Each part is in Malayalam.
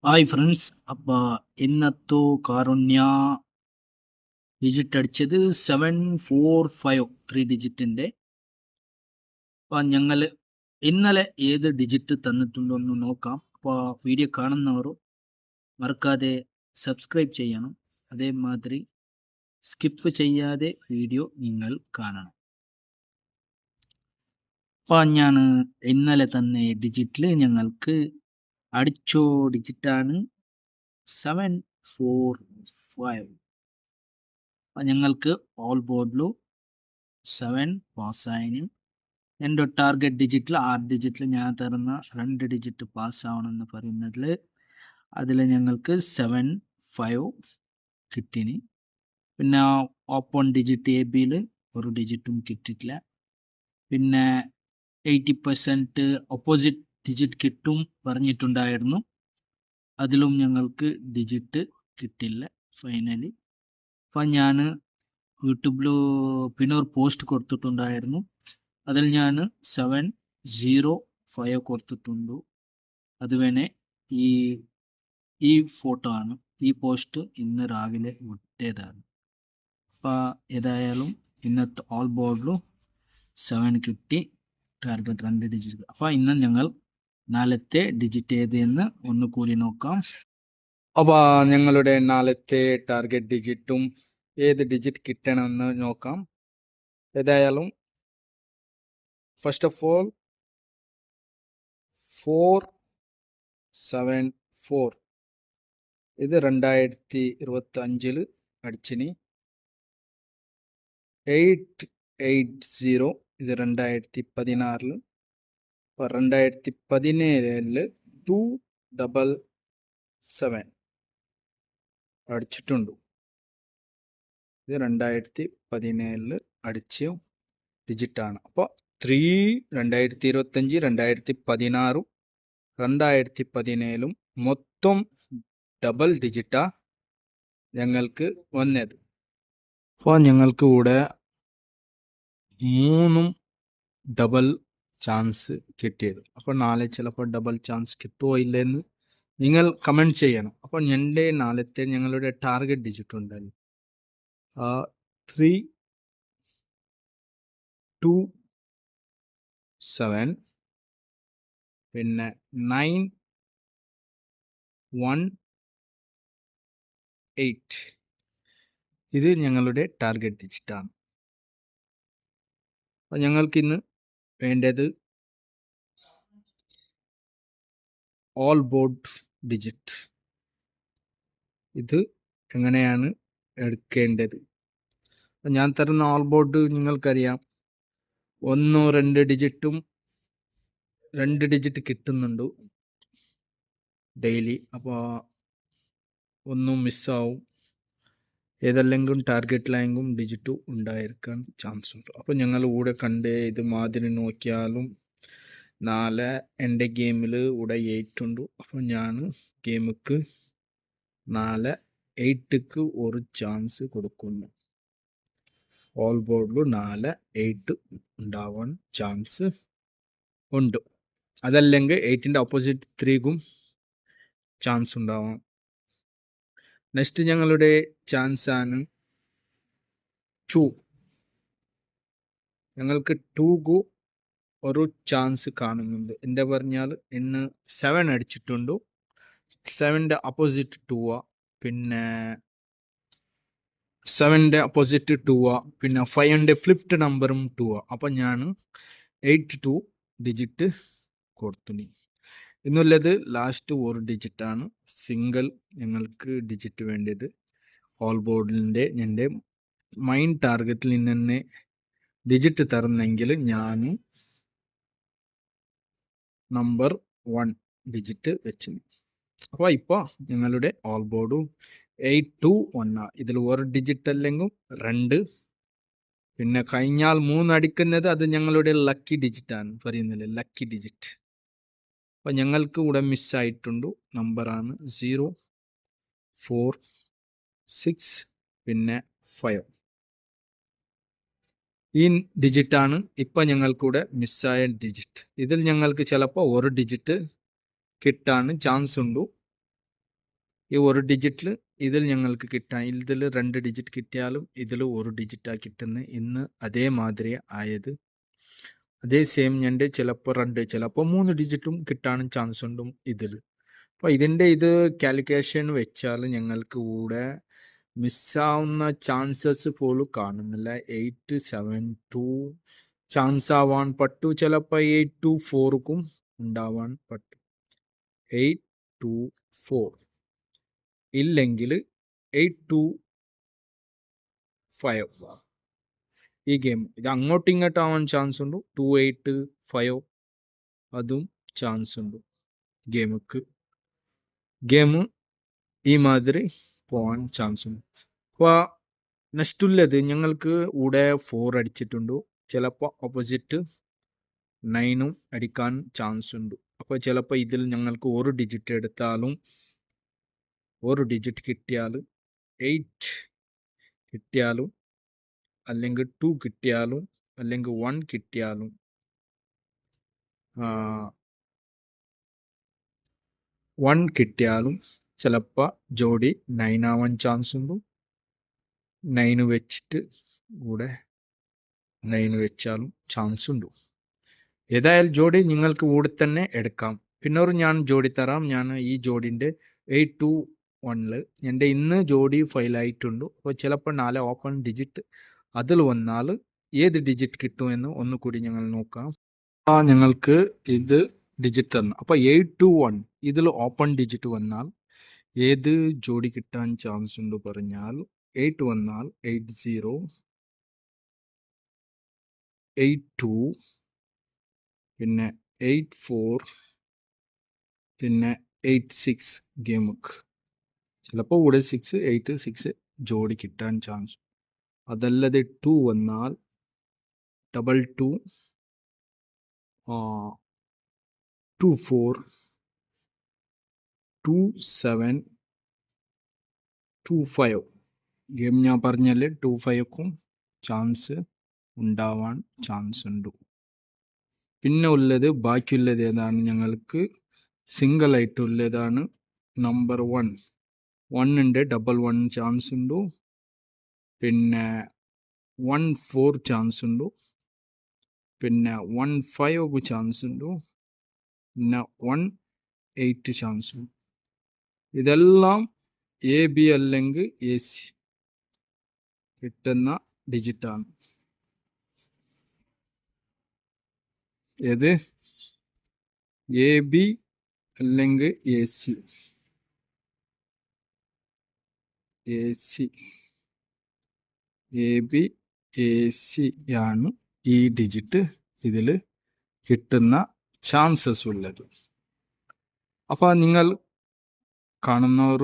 ಹಾಯ್ ഫ്രണ്ട്സ്, അപ്പോൾ ഇന്നത്തെ കാരുണ്യ ഡിജിറ്റ് അടിച്ചത് 745 3 ഡിജിറ്റിൻ്റെ. അപ്പോൾ ഞങ്ങൾ ഇന്നലെ ഏത് ഡിജിറ്റ് തന്നിട്ടുണ്ടോ എന്ന് നോക്കാം. അപ്പോൾ വീഡിയോ കാണുന്നവർ മറക്കാതെ സബ്സ്ക്രൈബ് ചെയ്യണം, അതേമാതിരി സ്കിപ്പ് ചെയ്യാതെ വീഡിയോ നിങ്ങൾ കാണണം. അപ്പോൾ ഞാൻ ഇന്നലെ തന്ന ഡിജിറ്റിൽ ഞങ്ങൾക്ക് അടിച്ചോ ഡിജിറ്റാണ് 745. ഞങ്ങൾക്ക് ഓൾ ബോർഡിൽ 7 പാസ്സായതിന് എൻ്റെ ടാർഗറ്റ് ഡിജിറ്റിൽ 6 ഡിജിറ്റിൽ ഞാൻ തരുന്ന 2 ഡിജിറ്റ് പാസ്സാവണമെന്ന് പറയുന്നതിൽ അതിൽ ഞങ്ങൾക്ക് 75 കിട്ടിന്. പിന്നെ ഓപ്പൺ ഡിജിറ്റ് എ ബിയിൽ ഒരു ഡിജിറ്റും കിട്ടിയിട്ടില്ല. പിന്നെ 80% ഓപ്പോസിറ്റ് ഡിജിറ്റ് കിട്ടും പറഞ്ഞിട്ടുണ്ടായിരുന്നു, അതിലും ഞങ്ങൾക്ക് ഡിജിറ്റ് കിട്ടില്ല ഫൈനലി. അപ്പം ഞാൻ യൂട്യൂബിൽ പിന്നെ ഒരു പോസ്റ്റ് കൊടുത്തിട്ടുണ്ടായിരുന്നു, അതിൽ ഞാൻ 705 കൊടുത്തിട്ടുണ്ട്. അതുവനെ ഈ ഫോട്ടോ ആണ്, ഈ പോസ്റ്റ് ഇന്ന് രാവിലെ വിട്ടതാണ്. അപ്പോൾ ഏതായാലും ഇന്നത്തെ ഓൾ ബോർഡിലും 7 കിട്ടി, ടാർഗറ്റ് 2 ഡിജിറ്റ്. അപ്പോൾ ഇന്ന് ഞങ്ങൾ നാളത്തെ ഡിജിറ്റ് ഏതെന്ന് ഒന്ന് കൂടി നോക്കാം. അപ്പോൾ ഞങ്ങളുടെ നാളത്തെ ടാർഗറ്റ് ഡിജിറ്റും ഏത് ഡിജിറ്റ് കിട്ടണമെന്ന് നോക്കാം. ഏതായാലും ഫസ്റ്റ് ഓഫ് ഓൾ 474 ഇത് 2025 അടിച്ചിന്. 880 ഇത് 2016. 2017 277 അടിച്ചിട്ടുണ്ട്. ഇത് 2017 അടിച്ച ഡിജിറ്റാണ്. അപ്പോൾ 2025, 2016, 2017 മൊത്തം ഡബിൾ ഡിജിറ്റാ ഞങ്ങൾക്ക് വന്നത്. അപ്പോൾ ഞങ്ങൾക്ക് ഇവിടെ 3 ഡബിൾ ചാൻസ് കിട്ടിയത്. അപ്പോൾ നാളെ ചിലപ്പോൾ ഡബിൾ ചാൻസ് കിട്ടുമോ ഇല്ലെന്ന് നിങ്ങൾ കമൻറ്റ് ചെയ്യണം. അപ്പോൾ എൻ്റെ നാളത്തെ ഞങ്ങളുടെ ടാർഗറ്റ് ഡിജിറ്റ് ഉണ്ടല്ലോ 327, പിന്നെ 918 ഇത് ഞങ്ങളുടെ ടാർഗറ്റ് ഡിജിറ്റാണ്. അപ്പോൾ ഞങ്ങൾക്കിന്ന് വേണ്ടത് ഓൾ ബോർഡ് ഡിജിറ്റ്. ഇത് എങ്ങനെയാണ് എടുക്കേണ്ടത്? ഞാൻ തരുന്ന ഓൾ ബോർഡ് നിങ്ങൾക്കറിയാം, 1, 2 ഡിജിറ്റും 2 ഡിജിറ്റ് കിട്ടുന്നുണ്ട് ഡെയിലി. അപ്പോൾ ഒന്നും മിസ്സാവും, ഏതല്ലെങ്കിലും ടാർഗറ്റിലെങ്കിലും ഡിജിറ്റ് ഉണ്ടായിരിക്കാൻ ചാൻസ് ഉണ്ട്. അപ്പോൾ ഞങ്ങൾ കൂടെ കണ്ടേ ഇത് മാതിരി നോക്കിയാലും നാളെ എൻ്റെ ഗെയിമിൽ ഇവിടെ 8 ഉണ്ട്. അപ്പോൾ ഞാൻ ഗെയിമുക്ക് നാളെ 8ക്ക് ഒരു ചാൻസ് കൊടുക്കുന്നു. ഓൾ ബോർഡിൽ നാളെ 8 ഉണ്ടാവാൻ ചാൻസ് ഉണ്ട്. അതല്ലെങ്കിൽ 8ൻ്റെ ഓപ്പോസിറ്റ് 3ക്കും ചാൻസ് ഉണ്ടാവാം. നെക്സ്റ്റ് ഞങ്ങളുടെ ചാൻസാണ് 2. ഞങ്ങൾക്ക് 2ക്ക് ഒരു ചാൻസ് കാണുന്നുണ്ട്. എൻ്റെ പറഞ്ഞാൽ ഇന്ന് 7 അടിച്ചിട്ടുണ്ട്. 7ൻ്റെ ഓപ്പോസിറ്റ് 2 പിന്നെ 7ൻ്റെ ഓപ്പോസിറ്റ് 2 പിന്നെ 5ൻ്റെ ഫ്ലിപ്ഡ് നമ്പറും 2. അപ്പം ഞാൻ 82 ഡിജിറ്റ് കൊടുത്തു. ഇന്നുള്ളത് ലാസ്റ്റ് ഒരു ഡിജിറ്റാണ്, സിംഗിൾ ഞങ്ങൾക്ക് ഡിജിറ്റ് വേണ്ടത്. ഓൾ ബോർഡിൻ്റെ എൻ്റെ മൈൻ ടാർഗറ്റിൽ നിന്ന് തന്നെ ഡിജിറ്റ് തരുന്നെങ്കിൽ ഞാൻ നമ്പർ 1 ഡിജിറ്റ് വെച്ചു. അപ്പോൾ ഇപ്പോൾ ഞങ്ങളുടെ ഓൾ ബോർഡും 821 ഇതിൽ ഒരു ഡിജിറ്റ് അല്ലെങ്കിൽ 2, പിന്നെ കഴിഞ്ഞാൽ 3 അടിക്കുന്നത് അത് ഞങ്ങളുടെ ലക്കി ഡിജിറ്റാണ് പറയുന്നില്ല, ലക്കി ഡിജിറ്റ്. അപ്പോൾ ഞങ്ങൾക്ക് ഇവിടെ മിസ്സായിട്ടുണ്ട് നമ്പറാണ് 0, 4, 6 പിന്നെ 5. ഈ ഡിജിറ്റാണ് ഇപ്പം ഞങ്ങൾക്കൂടെ മിസ്സായ ഡിജിറ്റ്. ഇതിൽ ഞങ്ങൾക്ക് ചിലപ്പോൾ ഒരു ഡിജിറ്റ് കിട്ടാൻ ചാൻസ് ഉണ്ട്. ഈ ഒരു ഡിജിറ്റിൽ ഇതിൽ ഞങ്ങൾക്ക് കിട്ടാൻ ഇതിൽ 2 ഡിജിറ്റ് കിട്ടിയാലും ഇതിൽ ഒരു ഡിജിറ്റാണ് കിട്ടുന്നത്. ഇന്ന് അതേമാതിരി ആയത്. അതേ സെയിം ഞണ്ട് ചിലപ്പോൾ 2 ചിലപ്പോൾ 3 ഡിജിറ്റും കിട്ടാനും ചാൻസ് ഉണ്ട് ഇതിൽ. അപ്പോൾ ഇതിൻ്റെ ഇത് കാൽക്കുലേഷൻ വെച്ചാൽ ഞങ്ങൾക്ക് കൂടെ മിസ്സാവുന്ന ചാൻസസ് പോലും കാണുന്നില്ല. 872 ചാൻസ് ആവാൻ പറ്റൂ, ചിലപ്പോൾ 824ക്കും ഉണ്ടാവാൻ പറ്റും. 824 ഇല്ലെങ്കിൽ 825 ഈ ഗെയിം. ഇത് അങ്ങോട്ടും ഇങ്ങോട്ടും ആവാൻ ചാൻസ് ഉണ്ട്. 285 അതും ചാൻസ് ഉണ്ട്. ഗെയിം ഈ മാതിരി പോകാൻ ചാൻസ് ഉണ്ട്. അപ്പോൾ നെക്സ്റ്റ് ഉള്ളത് ഞങ്ങൾക്ക് ഇവിടെ 4 അടിച്ചിട്ടുണ്ട്. ചിലപ്പോൾ ഓപ്പോസിറ്റ് 9ഉം അടിക്കാൻ ചാൻസ് ഉണ്ട്. അപ്പോൾ ചിലപ്പോൾ ഇതിൽ ഞങ്ങൾക്ക് ഒരു ഡിജിറ്റ് എടുത്താലും ഒരു ഡിജിറ്റ് കിട്ടിയാൽ 8 കിട്ടിയാലും അല്ലെങ്കിൽ 2 കിട്ടിയാലും അല്ലെങ്കിൽ 1 കിട്ടിയാലും 1 കിട്ടിയാലും ചിലപ്പോൾ ജോഡി 9 ആവാൻ ചാൻസ് ഉണ്ട്. 9 വെച്ചിട്ട് കൂടെ 9 വെച്ചാലും ചാൻസ് ഉണ്ട്. ഏതായാലും ജോഡി നിങ്ങൾക്ക് കൂടെ തന്നെ എടുക്കാം. പിന്നൊരു ഞാൻ ജോഡി തരാം. ഞാൻ ഈ ജോഡിൻ്റെ 821 എൻ്റെ ഇന്ന് ജോഡി ഫയലായിട്ടുണ്ട്. അപ്പോൾ ചിലപ്പോൾ 4 ഓപ്പൺ ഡിജിറ്റ് അതിൽ വന്നാൽ ഏത് ഡിജിറ്റ് കിട്ടുമെന്ന് ഒന്നുകൂടി ഞങ്ങൾ നോക്കാം. ഞങ്ങൾക്ക് ഇത് ഡിജിറ്റ് തന്നു. അപ്പോൾ 821 ഇതിൽ ഓപ്പൺ ഡിജിറ്റ് വന്നാൽ ഏത് ജോഡി കിട്ടാൻ ചാൻസ് ഉണ്ട് പറഞ്ഞാൽ 8 വന്നാൽ 80, 82, പിന്നെ 84, പിന്നെ 86 ഗെയിമുക്ക് ചിലപ്പോൾ ഇവിടെ 6, 8, 6 ജോഡി കിട്ടാൻ ചാൻസ്. അതല്ലാതെ 2 വന്നാൽ 22, 24, 27, 25 ഗെയിം ഞാൻ പറഞ്ഞാൽ 25ക്കും ചാൻസ് ഉണ്ടാവാൻ ചാൻസ് ഉണ്ട്. പിന്നെ ഉള്ളത് ബാക്കിയുള്ളത് ഏതാണ് ഞങ്ങൾക്ക് സിംഗിൾ ആയിട്ടുള്ളതാണ്. നമ്പർ 1 ഉണ്ട്, 11 ചാൻസ് ഉണ്ട്, പിന്നെ 14 ചാൻസ് ഉണ്ട്, പിന്നെ 15 ചാൻസ് ഉണ്ട്, പിന്നെ 18 ചാൻസ് ഉണ്ട്. ഇതെല്ലാം AB അല്ലെങ്കിൽ AC കിട്ടുന്ന ഡിജിറ്റാണ്. ഏത് AB അല്ലെങ്കിൽ AC AB AC ആണ് ഈ ഡിജിറ്റ് ഇതിൽ കിട്ടുന്ന ചാൻസസ് ഉള്ളത്. അപ്പോൾ നിങ്ങൾ കാണുന്നവർ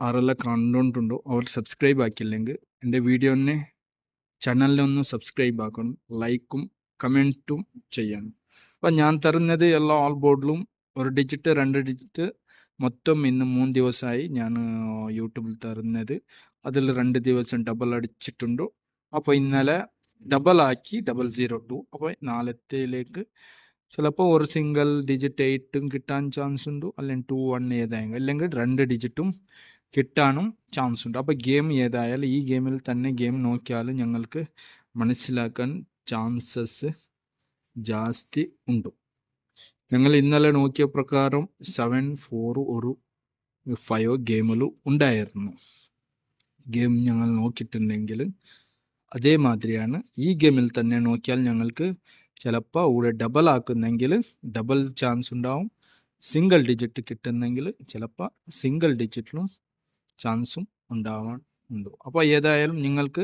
ആരെല്ലാം കണ്ടുകൊണ്ടുണ്ടോ അവർ സബ്സ്ക്രൈബ് ആക്കിയില്ലെങ്കിൽ എൻ്റെ വീഡിയോനെ ചാനലിനൊന്ന് സബ്സ്ക്രൈബ് ആക്കണം, ലൈക്കും കമൻറ്റും ചെയ്യണം. അപ്പം ഞാൻ തരുന്നത് എല്ലാ ഓൾ ബോർഡിലും 1 ഡിജിറ്റ് 2 ഡിജിറ്റ് മൊത്തം ഇന്ന് 3 ദിവസമായി ഞാൻ യൂട്യൂബിൽ തരുന്നത്. അതിൽ 2 ദിവസം ഡബിൾ അടിച്ചിട്ടുണ്ട്. അപ്പോൾ ഇന്നലെ ഡബിളാക്കി 002. അപ്പോൾ നാളത്തേലേക്ക് ചിലപ്പോൾ ഒരു സിംഗിൾ ഡിജിറ്റ് 8ഉം കിട്ടാൻ ചാൻസ് ഉണ്ട്, അല്ലെങ്കിൽ 21 ഏതായെങ്കിൽ, അല്ലെങ്കിൽ 2 ഡിജിറ്റും കിട്ടാനും ചാൻസ് ഉണ്ട്. അപ്പോൾ ഗെയിം ഏതായാലും ഈ ഗെയിമിൽ തന്നെ ഗെയിം നോക്കിയാൽ ഞങ്ങൾക്ക് മനസ്സിലാക്കാൻ ചാൻസസ് ജാസ്തി ഉണ്ട്. ഞങ്ങൾ ഇന്നലെ നോക്കിയ പ്രകാരം 7-4-5 ഗെയിമിൽ ഉണ്ടായിരുന്നു. ഗെയിം ഞങ്ങൾ നോക്കിയിട്ടുണ്ടെങ്കിൽ അതേമാതിരിയാണ് ഈ ഗെയിമിൽ തന്നെ നോക്കിയാൽ ഞങ്ങൾക്ക് ചിലപ്പോൾ ഇവിടെ ഡബിൾ ആക്കുന്നെങ്കിൽ ഡബിൾ ചാൻസ് ഉണ്ടാവും. സിംഗിൾ ഡിജിറ്റ് കിട്ടുന്നെങ്കിൽ ചിലപ്പോൾ സിംഗിൾ ഡിജിറ്റിലും ചാൻസും ഉണ്ടാവാൻ ഉണ്ട്. അപ്പോൾ ഏതായാലും നിങ്ങൾക്ക്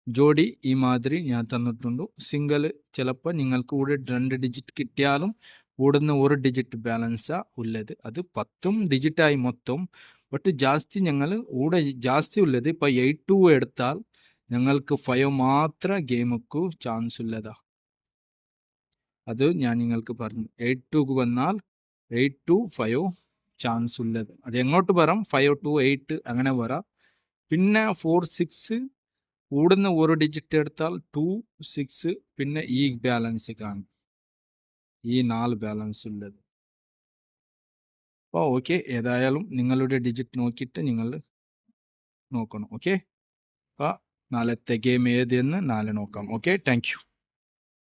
ജോഡി ഈ മാതിരി ഞാൻ തന്നിട്ടുണ്ട്. സിംഗിൾ ചിലപ്പോൾ നിങ്ങൾക്ക് ഇവിടെ 2 ഡിജിറ്റ് കിട്ടിയാലും കൂടുന്ന 1 ഡിജിറ്റ് ബാലൻസാണ് ഉള്ളത്. അത് 10 ഡിജിറ്റായി മൊത്തം. ബട്ട് ജാസ്തി ഞങ്ങൾ ഇവിടെ ജാസ്തി ഉള്ളത് ഇപ്പോൾ 82 എടുത്താൽ ഞങ്ങൾക്ക് 5 മാത്രം ഗെയിമുക്ക് ചാൻസ് ഉള്ളതാ. അത് ഞാൻ നിങ്ങൾക്ക് പറഞ്ഞു. 82 വന്നാൽ 8-5 ചാൻസ് ഉള്ളത്. അത് എങ്ങോട്ട് വരാം, 5-8 അങ്ങനെ വരാം. പിന്നെ 4-6 കൂടുന്ന 1 ഡിജിറ്റ് എടുത്താൽ 2-6, പിന്നെ ഈ ബാലൻസ് കാണും, ഈ 4 ബാലൻസ് ഉള്ളത്. അപ്പോൾ ഓക്കെ, ഏതായാലും നിങ്ങളുടെ ഡിജിറ്റ് നോക്കിയിട്ട് നിങ്ങൾ നോക്കണം. ഓക്കെ, അപ്പോൾ നാളത്തെ ഗെയിം ഏതെന്ന് നാളെ നോക്കാം. Okay, thank you.